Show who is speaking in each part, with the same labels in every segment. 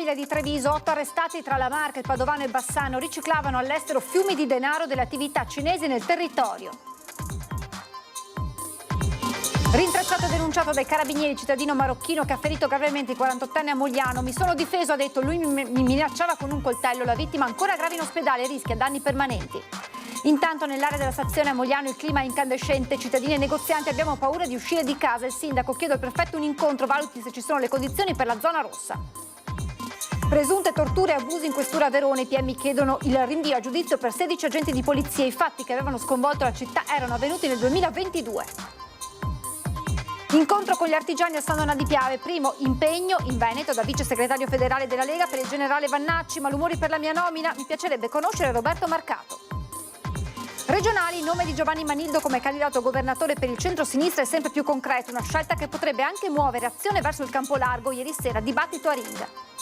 Speaker 1: mobile di Treviso, 8 arrestati tra la Marca, il Padovano e Bassano, riciclavano all'estero fiumi di denaro delle attività cinesi nel territorio. Rintracciato e denunciato dai carabinieri cittadino marocchino che ha ferito gravemente il 48enne a Mogliano. Mi sono difeso, ha detto, lui mi minacciava con un coltello, la vittima ancora grave in ospedale, rischia danni permanenti. Intanto nell'area della stazione a Mogliano il clima è incandescente, cittadini e negozianti abbiamo paura di uscire di casa, il sindaco chiede al prefetto un incontro, valuti se ci sono le condizioni per la zona rossa. Presunte torture e abusi in questura a Verona, i PM chiedono il rinvio a giudizio per 16 agenti di polizia, i fatti che avevano sconvolto la città erano avvenuti nel 2022. Incontro con gli artigiani a San Donà di Piave, primo impegno in Veneto da vice segretario federale della Lega per il generale Vannacci, malumori per la mia nomina, mi piacerebbe conoscere Roberto Marcato. Regionali, il nome di Giovanni Manildo come candidato governatore per il centro-sinistra è sempre più concreto, una scelta che potrebbe anche muovere azione verso il campo largo, ieri sera dibattito a Ringa.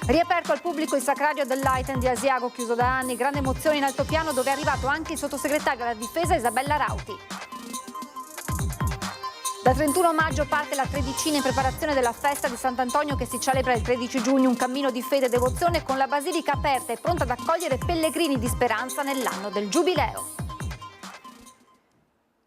Speaker 1: Riaperto al pubblico il sacrario dell'Aiten di Asiago, chiuso da anni, grande emozione in altopiano dove è arrivato anche il sottosegretario alla difesa Isabella Rauti. Dal 31 maggio parte la tredicina in preparazione della festa di Sant'Antonio che si celebra il 13 giugno, un cammino di fede e devozione con la basilica aperta e pronta ad accogliere pellegrini di speranza nell'anno del Giubileo.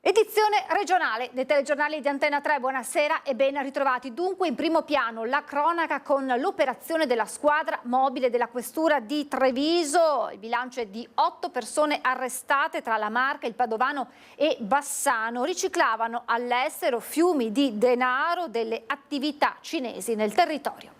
Speaker 1: Edizione regionale dei telegiornali di Antena 3, buonasera e ben ritrovati. Dunque in primo piano la cronaca con l'operazione della squadra mobile della questura di Treviso. Il bilancio è di 8 persone arrestate tra la Marca, il Padovano e Bassano. Riciclavano all'estero fiumi di denaro delle attività cinesi nel territorio.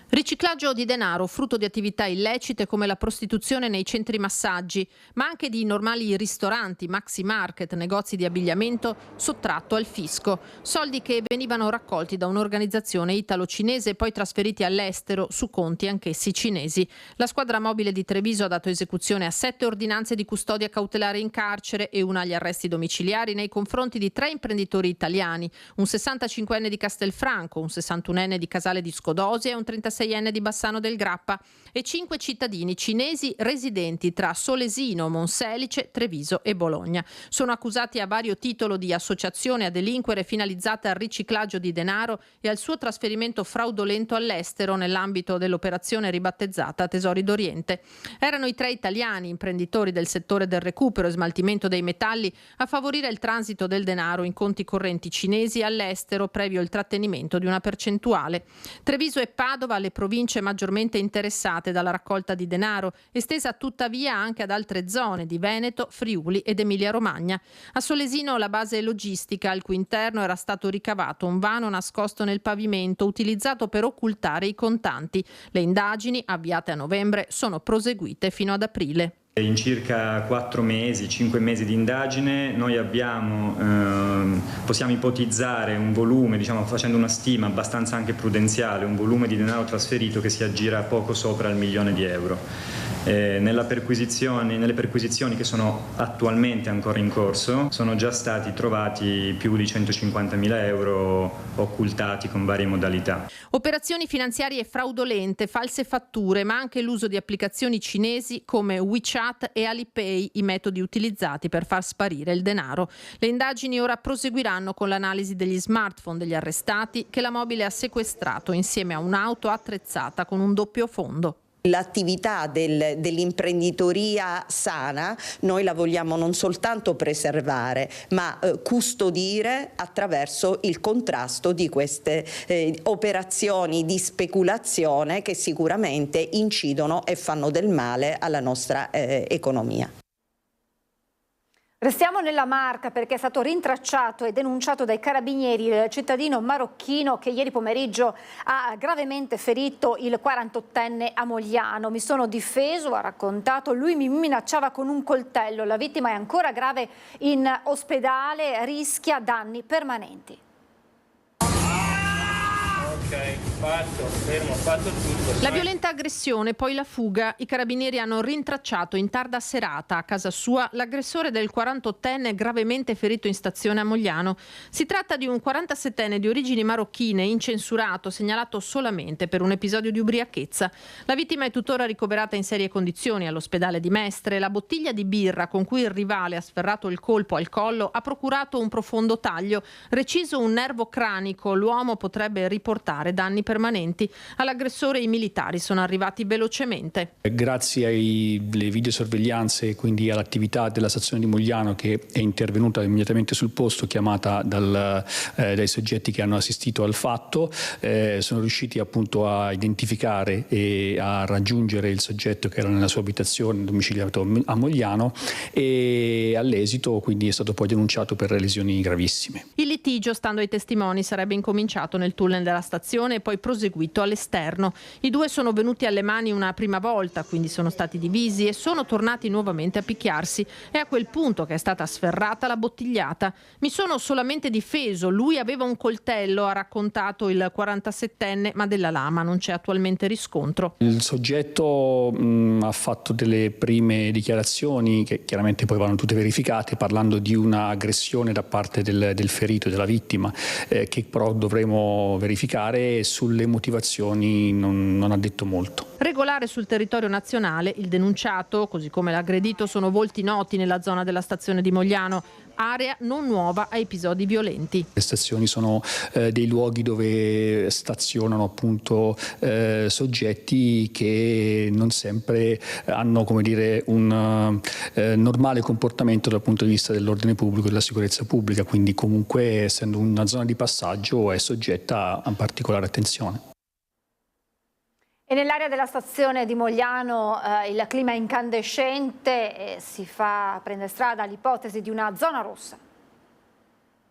Speaker 2: Riciclaggio di denaro, frutto di attività illecite come la prostituzione nei centri massaggi, ma anche di normali ristoranti, maxi market, negozi di abbigliamento sottratto al fisco. Soldi che venivano raccolti da un'organizzazione italo-cinese e poi trasferiti all'estero su conti anch'essi cinesi. La squadra mobile di Treviso ha dato esecuzione a 7 ordinanze di custodia cautelare in carcere e una agli arresti domiciliari nei confronti di 3 imprenditori italiani, un 65enne di Castelfranco, un 61enne di Casale di Scodosia e un 36enne di Bassano del Grappa e 5 cittadini cinesi residenti tra Solesino, Monselice, Treviso e Bologna. Sono accusati a vario titolo di associazione a delinquere finalizzata al riciclaggio di denaro e al suo trasferimento fraudolento all'estero nell'ambito dell'operazione ribattezzata Tesori d'Oriente. Erano i 3 italiani, imprenditori del settore del recupero e smaltimento dei metalli, a favorire il transito del denaro in conti correnti cinesi all'estero previo il trattenimento di una percentuale. Treviso e Padova le province maggiormente interessate dalla raccolta di denaro, estesa tuttavia anche ad altre zone di Veneto, Friuli ed Emilia-Romagna. A Solesino la base logistica, al cui interno era stato ricavato un vano nascosto nel pavimento utilizzato per occultare i contanti. Le indagini, avviate a novembre, sono proseguite fino ad aprile.
Speaker 3: In circa 4 mesi, 5 mesi di indagine noi possiamo ipotizzare un volume, facendo una stima abbastanza anche prudenziale, un volume di denaro trasferito che si aggira poco sopra il €1.000.000. Nelle perquisizioni che sono attualmente ancora in corso sono già stati trovati più di €150.000 occultati con varie modalità.
Speaker 2: Operazioni finanziarie fraudolente, false fatture, ma anche l'uso di applicazioni cinesi come WeChat e Alipay, i metodi utilizzati per far sparire il denaro. Le indagini ora proseguiranno con l'analisi degli smartphone degli arrestati che la mobile ha sequestrato insieme a un'auto attrezzata con un doppio fondo.
Speaker 4: L'attività dell'imprenditoria sana noi la vogliamo non soltanto preservare ma custodire attraverso il contrasto di queste operazioni di speculazione che sicuramente incidono e fanno del male alla nostra economia.
Speaker 1: Restiamo nella Marca perché è stato rintracciato e denunciato dai carabinieri il cittadino marocchino che ieri pomeriggio ha gravemente ferito il 48enne a Mogliano. Mi sono difeso, ha raccontato, lui mi minacciava con un coltello. La vittima è ancora grave in ospedale, rischia danni permanenti.
Speaker 2: Fatto tutto. La violenta aggressione, poi la fuga. I carabinieri hanno rintracciato in tarda serata a casa sua l'aggressore del 48enne gravemente ferito in stazione a Mogliano. Si tratta di un 47enne di origini marocchine, incensurato, segnalato solamente per un episodio di ubriachezza. La vittima è tuttora ricoverata in serie condizioni all'ospedale di Mestre. La bottiglia di birra con cui il rivale ha sferrato il colpo al collo ha procurato un profondo taglio. Reciso un nervo cranico, l'uomo potrebbe riportare danni permanenti. All'aggressore i militari sono arrivati velocemente.
Speaker 5: Grazie alle videosorveglianze e quindi all'attività della stazione di Mogliano, che è intervenuta immediatamente sul posto, chiamata dai soggetti che hanno assistito al fatto, sono riusciti appunto a identificare e a raggiungere il soggetto che era nella sua abitazione domiciliato a Mogliano, e all'esito quindi è stato poi denunciato per lesioni gravissime.
Speaker 2: Il litigio, stando ai testimoni, sarebbe incominciato nel tunnel della stazione e poi proseguito all'esterno. I due sono venuti alle mani una prima volta, quindi sono stati divisi e sono tornati nuovamente a picchiarsi. È a quel punto che è stata sferrata la bottigliata. Mi sono solamente difeso, lui aveva un coltello, ha raccontato il 47enne, ma della lama non c'è attualmente riscontro.
Speaker 5: Il soggetto ha fatto delle prime dichiarazioni che chiaramente poi vanno tutte verificate, parlando di una aggressione da parte del ferito, della vittima, che però dovremo verificare. Sulle motivazioni non ha detto molto.
Speaker 2: Regolare sul territorio nazionale, il denunciato, così come l'aggredito, sono volti noti nella zona della stazione di Mogliano, area non nuova a episodi violenti.
Speaker 5: Le stazioni sono dei luoghi dove stazionano appunto soggetti che non sempre hanno, come dire, un normale comportamento dal punto di vista dell'ordine pubblico e della sicurezza pubblica, quindi comunque, essendo una zona di passaggio, è soggetta a particolare attenzione.
Speaker 1: E nell'area della stazione di Mogliano il clima è incandescente e si prende strada l'ipotesi di una zona rossa.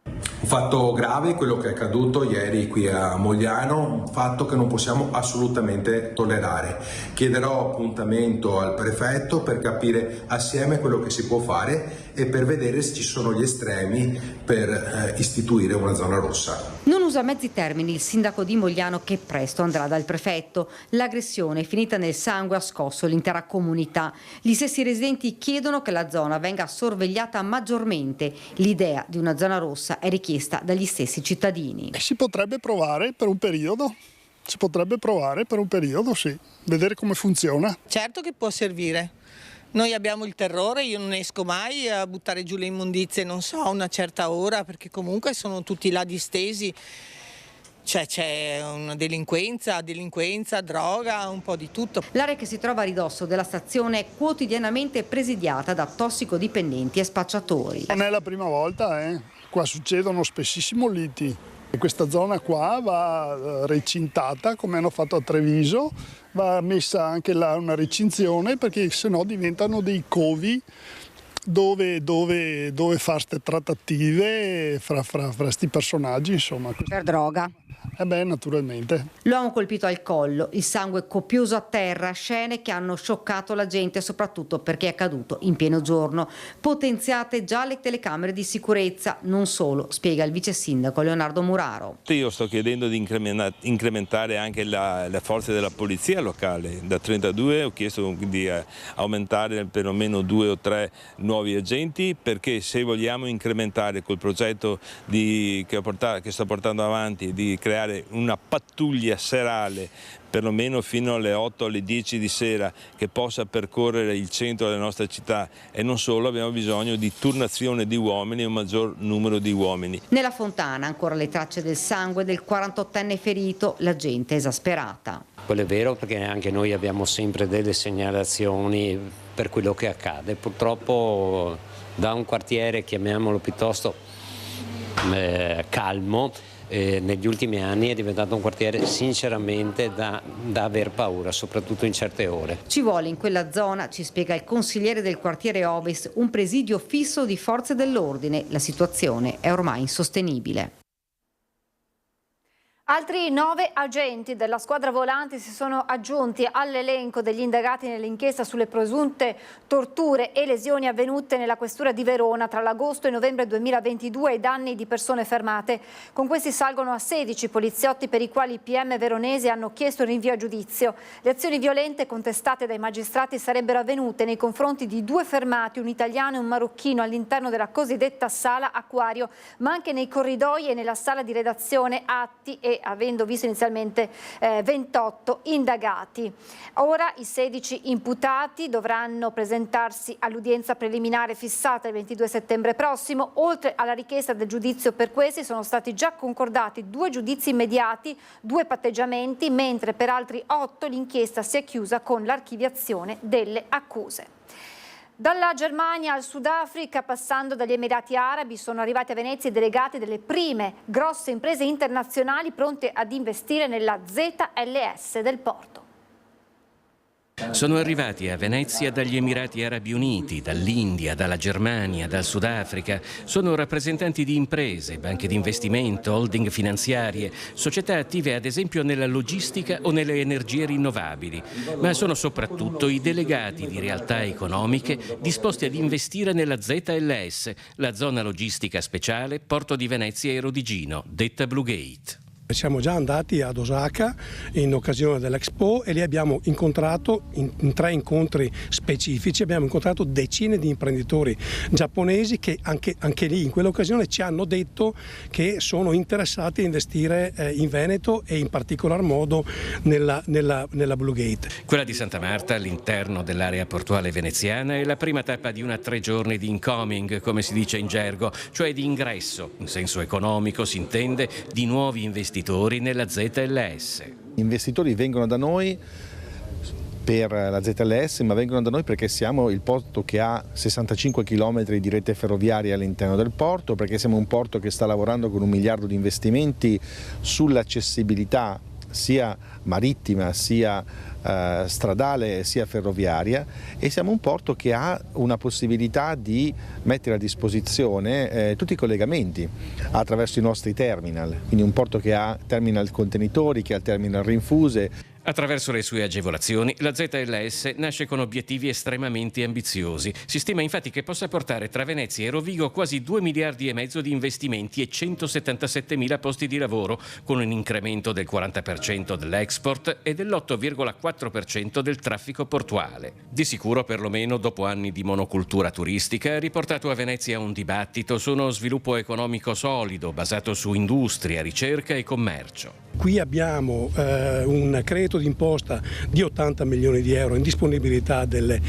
Speaker 6: Un fatto grave quello che è accaduto ieri qui a Mogliano, un fatto che non possiamo assolutamente tollerare. Chiederò appuntamento al prefetto per capire assieme quello che si può fare e per vedere se ci sono gli estremi per istituire una zona rossa.
Speaker 7: Non usa mezzi termini il sindaco di Mogliano, che presto andrà dal prefetto. L'aggressione finita nel sangue ha scosso l'intera comunità. Gli stessi residenti chiedono che la zona venga sorvegliata maggiormente. L'idea di una zona rossa è richiesta dagli stessi cittadini.
Speaker 8: Si potrebbe provare per un periodo. Sì, vedere come funziona.
Speaker 9: Certo che può servire. Noi abbiamo il terrore, io non esco mai a buttare giù le immondizie, non so, a una certa ora, perché comunque sono tutti là distesi. Cioè c'è una delinquenza, droga, un po' di tutto.
Speaker 7: L'area che si trova a ridosso della stazione è quotidianamente presidiata da tossicodipendenti e spacciatori.
Speaker 8: Non è la prima volta, Qua succedono spessissimo liti. Questa zona qua va recintata, come hanno fatto a Treviso, va messa anche là una recinzione, perché sennò diventano dei covi dove fare queste trattative fra sti personaggi, insomma.
Speaker 7: Per droga?
Speaker 8: Naturalmente.
Speaker 7: L'uomo colpito al collo, il sangue copioso a terra, scene che hanno scioccato la gente, soprattutto perché è accaduto in pieno giorno. Potenziate già le telecamere di sicurezza, non solo, spiega il vice sindaco Leonardo Muraro.
Speaker 10: Io sto chiedendo di incrementare anche le forze della polizia locale. Da 32 ho chiesto di aumentare perlomeno 2 o 3 nuovi agenti, perché se vogliamo incrementare quel progetto che sto portando avanti di creare una pattuglia serale perlomeno fino alle 8, alle 10 di sera, che possa percorrere il centro della nostra città, e non solo, abbiamo bisogno di turnazione di uomini e un maggior numero di uomini.
Speaker 7: Nella fontana ancora le tracce del sangue del 48enne ferito, la gente è esasperata.
Speaker 11: Quello è vero, perché anche noi abbiamo sempre delle segnalazioni per quello che accade. Purtroppo da un quartiere, chiamiamolo piuttosto calmo, negli ultimi anni è diventato un quartiere sinceramente da aver paura, soprattutto in certe ore.
Speaker 7: Ci vuole in quella zona, ci spiega il consigliere del quartiere Ovest, un presidio fisso di forze dell'ordine. La situazione è ormai insostenibile.
Speaker 1: Altri 9 agenti della squadra volanti si sono aggiunti all'elenco degli indagati nell'inchiesta sulle presunte torture e lesioni avvenute nella questura di Verona tra l'agosto e novembre 2022 ai danni di persone fermate. Con questi salgono a 16 poliziotti per i quali i PM veronesi hanno chiesto il rinvio a giudizio. Le azioni violente contestate dai magistrati sarebbero avvenute nei confronti di 2 fermati, un italiano e un marocchino, all'interno della cosiddetta sala acquario, ma anche nei corridoi e nella sala di redazione atti e e avendo visto inizialmente 28 indagati. Ora i 16 imputati dovranno presentarsi all'udienza preliminare fissata il 22 settembre prossimo. Oltre alla richiesta del giudizio per questi sono stati già concordati 2 giudizi immediati, 2 patteggiamenti, mentre per altri 8 l'inchiesta si è chiusa con l'archiviazione delle accuse. Dalla Germania al Sudafrica, passando dagli Emirati Arabi, sono arrivati a Venezia i delegati delle prime grosse imprese internazionali pronte ad investire nella ZLS del porto.
Speaker 12: Sono arrivati a Venezia dagli Emirati Arabi Uniti, dall'India, dalla Germania, dal Sudafrica. Sono rappresentanti di imprese, banche di investimento, holding finanziarie, società attive ad esempio nella logistica o nelle energie rinnovabili. Ma sono soprattutto i delegati di realtà economiche disposti ad investire nella ZLS, la zona logistica speciale Porto di Venezia e Rodigino, detta Blue Gate.
Speaker 13: Siamo già andati ad Osaka in occasione dell'Expo e lì abbiamo incontrato, in 3 incontri specifici, abbiamo incontrato decine di imprenditori giapponesi che anche lì in quell'occasione ci hanno detto che sono interessati a investire in Veneto e in particolar modo nella Blue Gate.
Speaker 12: Quella di Santa Marta, all'interno dell'area portuale veneziana, è la prima tappa di una 3 giorni di incoming, come si dice in gergo, cioè di ingresso, in senso economico si intende, di nuovi investitori nella ZLS.
Speaker 14: Gli investitori vengono da noi per la ZLS, ma vengono da noi perché siamo il porto che ha 65 km di rete ferroviaria all'interno del porto, perché siamo un porto che sta lavorando con 1 miliardo di investimenti sull'accessibilità sia marittima, sia stradale, sia ferroviaria, e siamo un porto che ha una possibilità di mettere a disposizione tutti i collegamenti attraverso i nostri terminal, quindi un porto che ha terminal contenitori, che ha terminal rinfuse.
Speaker 12: Attraverso le sue agevolazioni, la ZLS nasce con obiettivi estremamente ambiziosi. Si stima infatti che possa portare tra Venezia e Rovigo quasi 2,5 miliardi di investimenti e 177.000 posti di lavoro, con un incremento del 40% dell'export e dell'8,4% del traffico portuale. Di sicuro, perlomeno dopo anni di monocultura turistica, ha riportato a Venezia un dibattito su uno sviluppo economico solido, basato su industria, ricerca e commercio.
Speaker 13: Qui abbiamo un credito d'imposta di 80 milioni di euro in disponibilità delle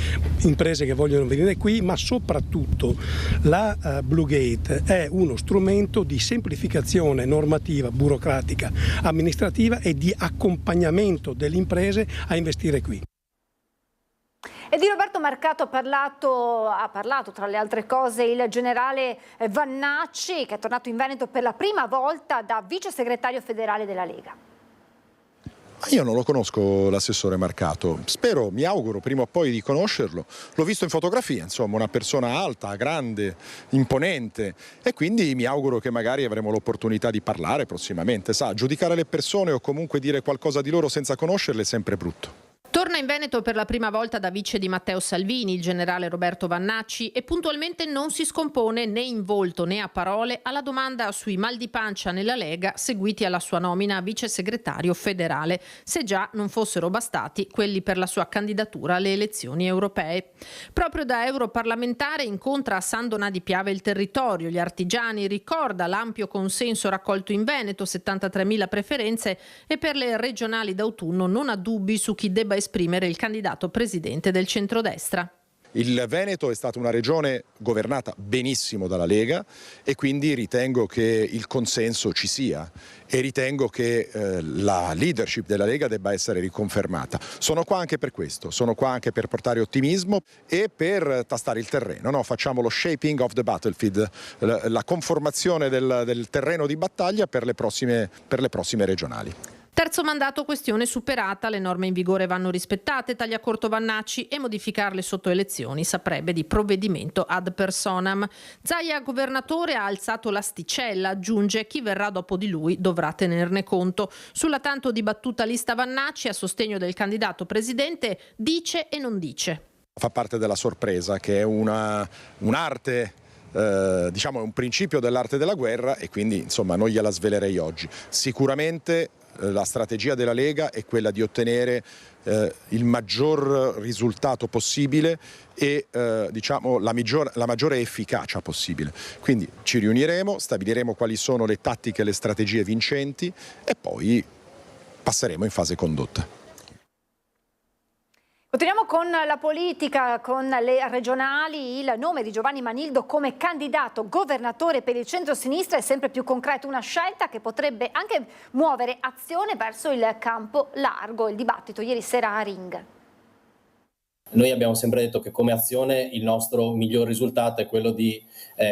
Speaker 13: imprese che vogliono venire qui, ma soprattutto la Blue Gate è uno strumento di semplificazione normativa, burocratica, amministrativa e di accompagnamento delle imprese a investire qui.
Speaker 1: E di Roberto Marcato ha parlato tra le altre cose il generale Vannacci, che è tornato in Veneto per la prima volta da vice segretario federale della Lega.
Speaker 15: Io non lo conosco l'assessore Marcato, mi auguro prima o poi di conoscerlo. L'ho visto in fotografia, insomma, una persona alta, grande, imponente, e quindi mi auguro che magari avremo l'opportunità di parlare prossimamente. Sa, giudicare le persone o comunque dire qualcosa di loro senza conoscerle è sempre brutto.
Speaker 2: Torna in Veneto per la prima volta da vice di Matteo Salvini il generale Roberto Vannacci e puntualmente non si scompone né in volto né a parole alla domanda sui mal di pancia nella Lega seguiti alla sua nomina a vice segretario federale, se già non fossero bastati quelli per la sua candidatura alle elezioni europee. Proprio da europarlamentare incontra a San Donà di Piave il territorio, gli artigiani, ricorda l'ampio consenso raccolto in Veneto, 73.000 preferenze, e per le regionali d'autunno non ha dubbi su chi debba esprimere il candidato presidente del centrodestra.
Speaker 15: Il Veneto è stata una regione governata benissimo dalla Lega e quindi ritengo che il consenso ci sia e ritengo che la leadership della Lega debba essere riconfermata. Sono qua anche per questo, sono qua anche per portare ottimismo e per tastare il terreno. No? Facciamo lo shaping of the battlefield, la conformazione del terreno di battaglia per le prossime regionali.
Speaker 2: Terzo mandato, questione superata, le norme in vigore vanno rispettate, taglia corto Vannacci, e modificarle sotto elezioni saprebbe di provvedimento ad personam. Zaia governatore ha alzato l'asticella, aggiunge chi verrà dopo di lui dovrà tenerne conto. Sulla tanto dibattuta lista Vannacci a sostegno del candidato presidente dice e non dice.
Speaker 15: Fa parte della sorpresa, che è un'arte, diciamo è un principio dell'arte della guerra, e quindi insomma non gliela svelerei oggi. Sicuramente la strategia della Lega è quella di ottenere il maggior risultato possibile e diciamo la maggiore efficacia possibile. Quindi ci riuniremo, stabiliremo quali sono le tattiche e le strategie vincenti e poi passeremo in fase condotta.
Speaker 1: Continuiamo con la politica, con le regionali. Il nome di Giovanni Manildo come candidato governatore per il centro-sinistra è sempre più concreto, una scelta che potrebbe anche muovere azione verso il campo largo. Il dibattito ieri sera a Ring.
Speaker 16: Noi abbiamo sempre detto che come azione il nostro miglior risultato è quello di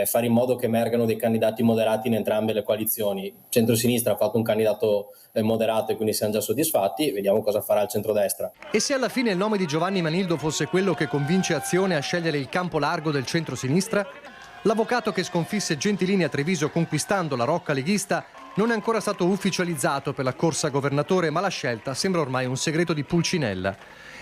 Speaker 16: fare in modo che emergano dei candidati moderati in entrambe le coalizioni. Centrosinistra ha fatto un candidato moderato e quindi siamo già soddisfatti, vediamo cosa farà il centrodestra.
Speaker 17: E se alla fine il nome di Giovanni Manildo fosse quello che convince Azione a scegliere il campo largo del centrosinistra? L'avvocato che sconfisse Gentilini a Treviso conquistando la rocca leghista non è ancora stato ufficializzato per la corsa governatore, ma la scelta sembra ormai un segreto di Pulcinella.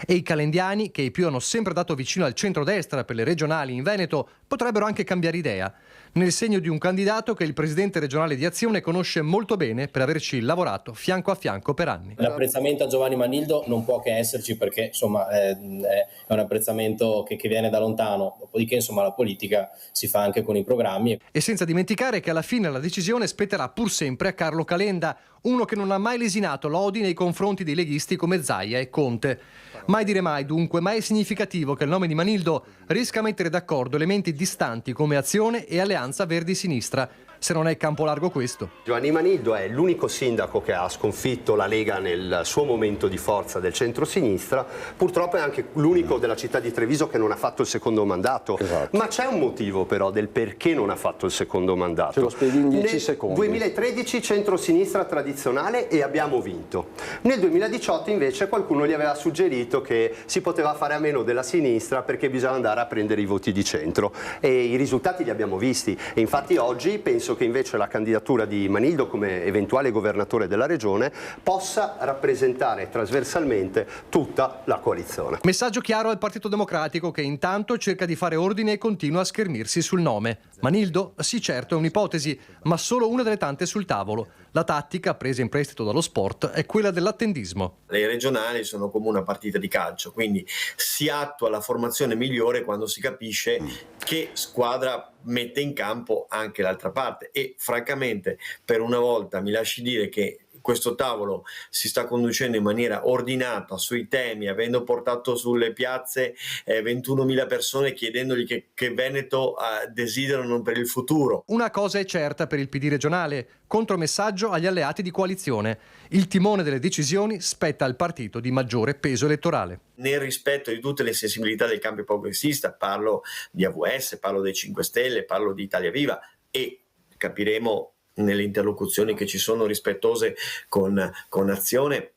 Speaker 17: E i calendiani, che i più hanno sempre dato vicino al centrodestra per le regionali in Veneto, potrebbero anche cambiare idea, nel segno di un candidato che il presidente regionale di Azione conosce molto bene per averci lavorato fianco a fianco per anni.
Speaker 16: L'apprezzamento a Giovanni Manildo non può che esserci perché insomma è un apprezzamento che viene da lontano, dopodiché insomma la politica si fa anche con i programmi.
Speaker 17: E senza dimenticare che alla fine la decisione spetterà pur sempre a Carlo Calenda, uno che non ha mai lesinato lodi nei confronti dei leghisti come Zaia e Conte. Mai dire mai dunque, ma è significativo che il nome di Manildo riesca a mettere d'accordo elementi distanti come Azione e Alleanza Verdi-Sinistra. Se non è campo largo questo.
Speaker 18: Giovanni Manildo è l'unico sindaco che ha sconfitto la Lega nel suo momento di forza del centro-sinistra, purtroppo è anche l'unico della città di Treviso che non ha fatto il secondo mandato. Esatto. Ma c'è un motivo però del perché non ha fatto il secondo mandato.
Speaker 19: Ce lo spieghi in 10 secondi.
Speaker 18: Nel 2013 centro-sinistra tradizionale e abbiamo vinto. Nel 2018 invece qualcuno gli aveva suggerito che si poteva fare a meno della sinistra perché bisogna andare a prendere i voti di centro e i risultati li abbiamo visti e infatti oggi penso che invece la candidatura di Manildo come eventuale governatore della regione possa rappresentare trasversalmente tutta la coalizione.
Speaker 17: Messaggio chiaro al Partito Democratico che intanto cerca di fare ordine e continua a schermirsi sul nome. Manildo? Sì, certo, è un'ipotesi, ma solo una delle tante sul tavolo. La tattica, presa in prestito dallo sport, è quella dell'attendismo.
Speaker 20: Le regionali sono come una partita di calcio, quindi si attua la formazione migliore quando si capisce che squadra mette in campo anche l'altra parte e francamente per una volta mi lasci dire che questo tavolo si sta conducendo in maniera ordinata sui temi, avendo portato sulle piazze 21.000 persone chiedendogli che Veneto desiderano per il futuro.
Speaker 17: Una cosa è certa per il PD regionale, contromessaggio agli alleati di coalizione. Il timone delle decisioni spetta al partito di maggiore peso elettorale.
Speaker 20: Nel rispetto di tutte le sensibilità del campo progressista, parlo di AVS, parlo dei 5 Stelle, parlo di Italia Viva e capiremo nelle interlocuzioni che ci sono rispettose con Azione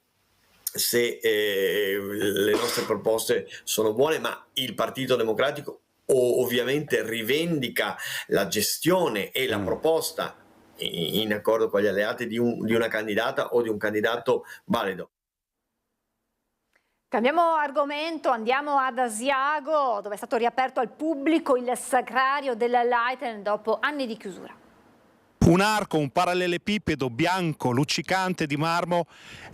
Speaker 20: se le nostre proposte sono buone, ma il Partito Democratico ovviamente rivendica la gestione e la proposta in accordo con gli alleati di una candidata o di un candidato valido.
Speaker 1: Cambiamo argomento, andiamo ad Asiago, dove è stato riaperto al pubblico il sacrario della Leiten dopo anni di chiusura.
Speaker 21: Un arco, un parallelepipedo bianco, luccicante di marmo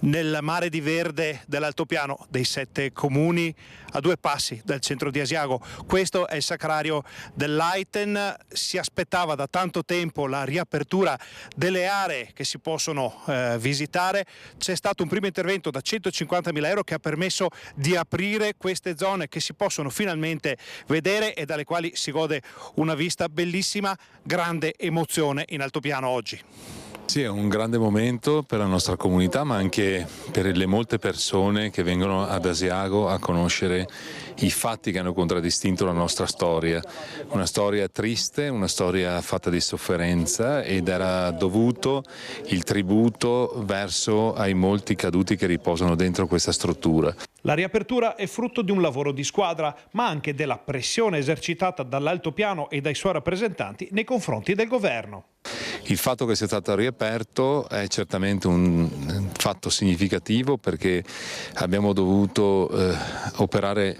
Speaker 21: nel mare di verde dell'altopiano dei 7 comuni a 2 passi dal centro di Asiago. Questo è il sacrario dell'Leiten. Si aspettava da tanto tempo la riapertura delle aree che si possono visitare. C'è stato un primo intervento da 150.000 euro che ha permesso di aprire queste zone che si possono finalmente vedere e dalle quali si gode una vista bellissima, grande emozione in altopiano oggi.
Speaker 22: Sì, è un grande momento per la nostra comunità, ma anche per le molte persone che vengono ad Asiago a conoscere i fatti che hanno contraddistinto la nostra storia. Una storia triste, una storia fatta di sofferenza ed era dovuto il tributo verso ai molti caduti che riposano dentro questa struttura.
Speaker 23: La riapertura è frutto di un lavoro di squadra, ma anche della pressione esercitata dall'altopiano e dai suoi rappresentanti nei confronti del governo.
Speaker 22: Il fatto che sia stato riaperto è certamente fatto significativo perché abbiamo dovuto operare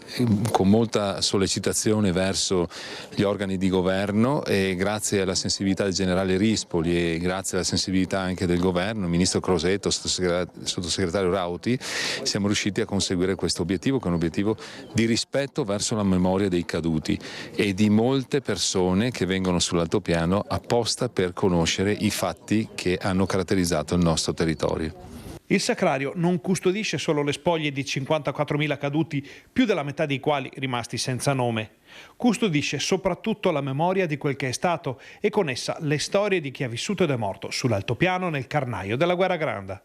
Speaker 22: con molta sollecitazione verso gli organi di governo e grazie alla sensibilità del generale Rispoli e grazie alla sensibilità anche del governo, il ministro Crosetto, sottosegretario Rauti, siamo riusciti a conseguire questo obiettivo, che è un obiettivo di rispetto verso la memoria dei caduti e di molte persone che vengono sull'altopiano apposta per conoscere i fatti che hanno caratterizzato il nostro territorio.
Speaker 23: Il Sacrario non custodisce solo le spoglie di 54.000 caduti, più della metà dei quali rimasti senza nome. Custodisce soprattutto la memoria di quel che è stato e con essa le storie di chi ha vissuto ed è morto sull'altopiano nel carnaio della Guerra Granda.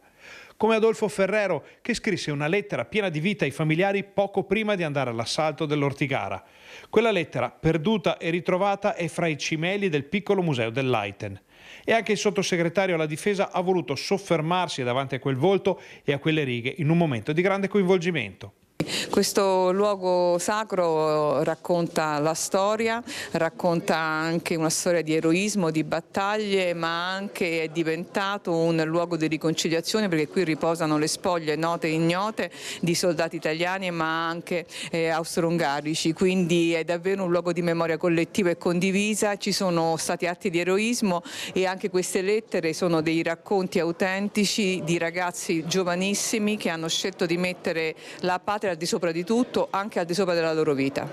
Speaker 23: Come Adolfo Ferrero, che scrisse una lettera piena di vita ai familiari poco prima di andare all'assalto dell'Ortigara. Quella lettera, perduta e ritrovata, è fra i cimeli del piccolo museo dell'Aiten. E anche il sottosegretario alla difesa ha voluto soffermarsi davanti a quel volto e a quelle righe in un momento di grande coinvolgimento.
Speaker 3: Questo luogo sacro racconta la storia, racconta anche una storia di eroismo, di battaglie, ma anche è diventato un luogo di riconciliazione perché qui riposano le spoglie note e ignote di soldati italiani ma anche austro-ungarici, quindi è davvero un luogo di memoria collettiva e condivisa, ci sono stati atti di eroismo e anche queste lettere sono dei racconti autentici di ragazzi giovanissimi che hanno scelto di mettere la patria al di sopra di tutto, anche al di sopra della loro vita.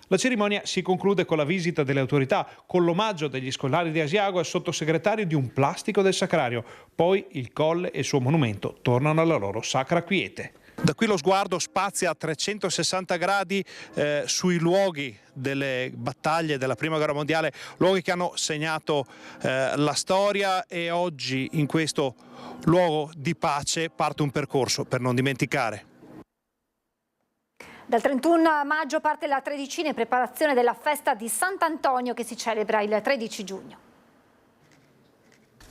Speaker 23: La cerimonia si conclude con la visita delle autorità, con l'omaggio degli scolari di Asiago al sottosegretario di un plastico del Sacrario. Poi il colle e il suo monumento tornano alla loro sacra quiete.
Speaker 21: Da qui lo sguardo spazia a 360 gradi sui luoghi delle battaglie della Prima Guerra Mondiale, luoghi che hanno segnato la storia, e oggi in questo luogo di pace parte un percorso per non dimenticare.
Speaker 1: Dal 31 maggio parte la tredicina in preparazione della festa di Sant'Antonio che si celebra il 13 giugno.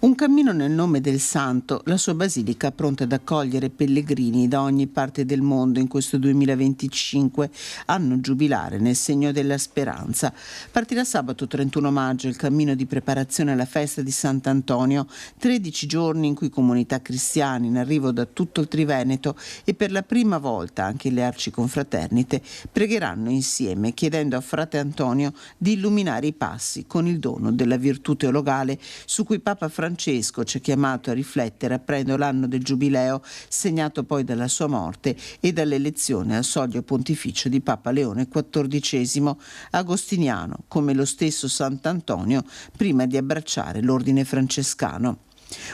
Speaker 4: Un cammino nel nome del santo, la sua basilica pronta ad accogliere pellegrini da ogni parte del mondo in questo 2025, anno giubilare nel segno della speranza. Partirà sabato 31 maggio il cammino di preparazione alla festa di Sant'Antonio, 13 giorni in cui comunità cristiane in arrivo da tutto il Triveneto e per la prima volta anche le arciconfraternite pregheranno insieme chiedendo a Frate Antonio di illuminare i passi con il dono della virtù teologale su cui Papa Francesco ci ha chiamato a riflettere aprendo l'anno del Giubileo, segnato poi dalla sua morte e dall'elezione al soglio pontificio di Papa Leone XIV, agostiniano come lo stesso Sant'Antonio prima di abbracciare l'ordine francescano.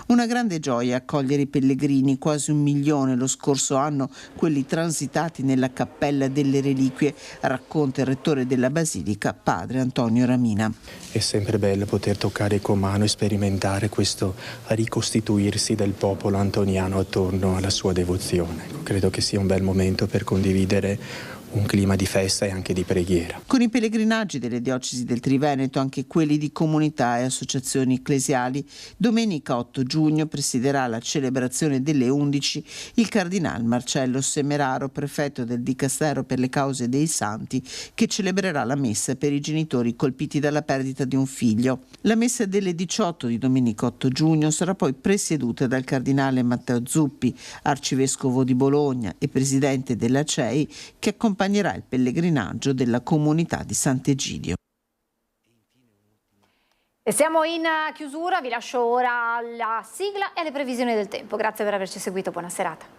Speaker 4: Una grande gioia accogliere i pellegrini, quasi 1 milione lo scorso anno, quelli transitati nella Cappella delle Reliquie, racconta il rettore della Basilica, padre Antonio Ramina.
Speaker 19: È sempre bello poter toccare con mano e sperimentare questo ricostituirsi del popolo antoniano attorno alla sua devozione. Credo che sia un bel momento per condividere un clima di festa e anche di preghiera.
Speaker 4: Con i pellegrinaggi delle diocesi del Triveneto, anche quelli di comunità e associazioni ecclesiali, domenica 8 giugno presiderà la celebrazione delle 11 il cardinal Marcello Semeraro, prefetto del Dicastero per le cause dei santi, che celebrerà la messa per i genitori colpiti dalla perdita di un figlio. La messa delle 18 di domenica 8 giugno sarà poi presieduta dal cardinale Matteo Zuppi, arcivescovo di Bologna e presidente della CEI, che accompagnerà il pellegrinaggio della comunità di Sant'Egidio.
Speaker 1: E siamo in chiusura, vi lascio ora alla sigla e alle previsioni del tempo. Grazie per averci seguito, buona serata.